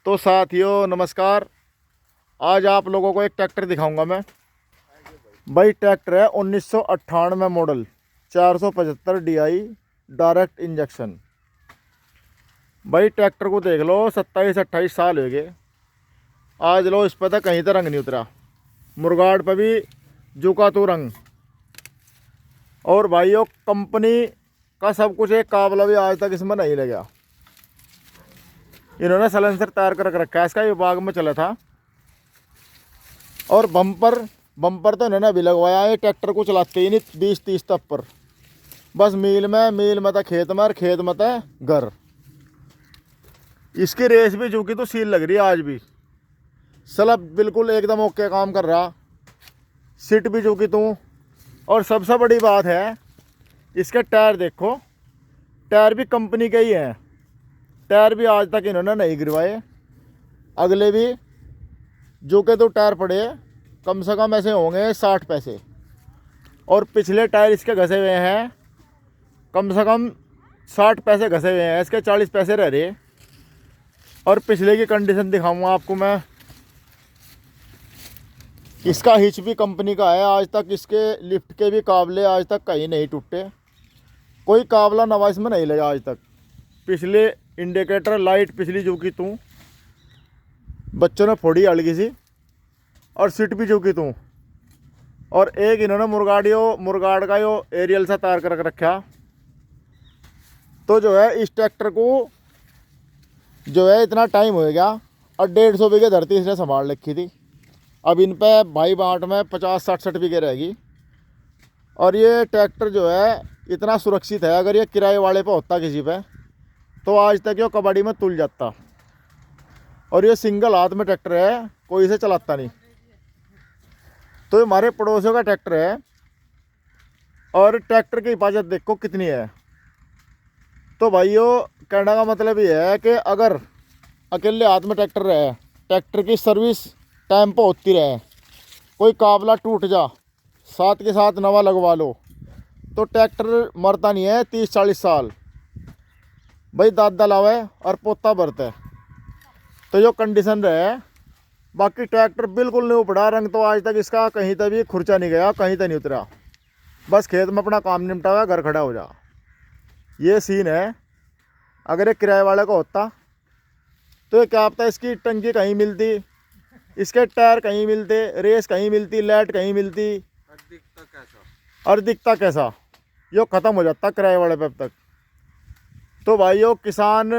तो साथियों नमस्कार। आज आप लोगों को एक ट्रैक्टर दिखाऊंगा मैं। भाई ट्रैक्टर है 1998 मॉडल 475 DI डायरेक्ट इंजेक्शन। भाई ट्रैक्टर को देख लो, 27-28 साल हो गए। आज लो इस पर तो कहीं तो रंग नहीं उतरा, मुरगाड़ पर भी झुका तो रंग। और भाइयों कंपनी का सब कुछ एक काबला भी आज तक इसमें नहीं लगा। इन्होंने सलेंसर तैयार कर रखा है, इसका विभाग में चला था। और बम्पर तो इन्होंने अभी लगवाया है। ट्रैक्टर को चलाते ही नहीं 20-30 तक पर, बस मील में था खेत में, और खेत में था घर। इसकी रेस भी जो कि तो सील लग रही है आज भी। सलब बिल्कुल एकदम ओके काम कर रहा, सीट भी जो कि तू। और सबसे बड़ी बात है इसके टायर देखो, टायर भी कंपनी के ही हैं। टायर भी आज तक इन्होंने नहीं गिरवाए। अगले भी जो के तो टायर पड़े कम से कम ऐसे होंगे 60 पैसे। और पिछले टायर इसके घसे हुए हैं, कम से कम 60 पैसे घसे हुए हैं, इसके 40 पैसे रह रहे। और पिछले की कंडीशन दिखाऊंगा आपको मैं। इसका हिच भी कंपनी का है। आज तक इसके लिफ्ट के भी काबले आज तक कहीं नहीं टूटे, कोई काबला नवा इसमें नहीं लगा आज तक। पिछले इंडिकेटर लाइट पिछली जो की तू बच्चों ने फोड़ी अलगी सी, और सीट भी जो की तू। और एक इन्होंने मुरगाड़ का यो एरियल सा तैयार कर रखा। तो जो है इस ट्रैक्टर को जो है इतना टाइम हो गया, और 150 बीघे धरती इसने संभाल रखी थी। अब इन पे भाई बाट में 50-60 बीघे रहेगी। और ये ट्रैक्टर जो है इतना सुरक्षित है, अगर ये किराए वाले पे होता किसी पे तो आज तक ये कबाड़ी में तुल जाता। और ये सिंगल हाथ में ट्रैक्टर है, कोई इसे चलाता नहीं। तो ये हमारे पड़ोसियों का ट्रैक्टर है। और ट्रैक्टर की हिफाजत देखो कितनी है। तो भाइयों कहने का मतलब ये है कि अगर अकेले हाथ में ट्रैक्टर रहे, ट्रैक्टर की सर्विस टाइम पर होती रहे, कोई काबला टूट जा साथ के साथ नवा लगवा लो, तो ट्रैक्टर मरता नहीं है 30-40 साल। भाई दादा लावे और पोता बरते। तो जो कंडीशन रहे, बाकी ट्रैक्टर बिल्कुल नहीं उपड़ा। रंग तो आज तक इसका कहीं तक भी खुर्चा नहीं गया, कहीं तक नहीं उतरा। बस खेत में अपना काम निपटा हुआ, घर खड़ा हो जा। ये सीन है। अगर ये किराए वाले का होता तो ये क्या पता इसकी टंकी कहीं मिलती, इसके टायर कहीं मिलते, रेस कहीं मिलती, लाइट कहीं मिलती, और दिखता कैसा यो ख़त्म हो जाता किराए वाले पे अब तक। तो भाइयों किसान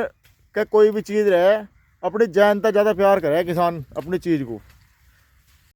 के कोई भी चीज़ रहे, अपनी जान तक ज़्यादा प्यार करे किसान अपनी चीज़ को।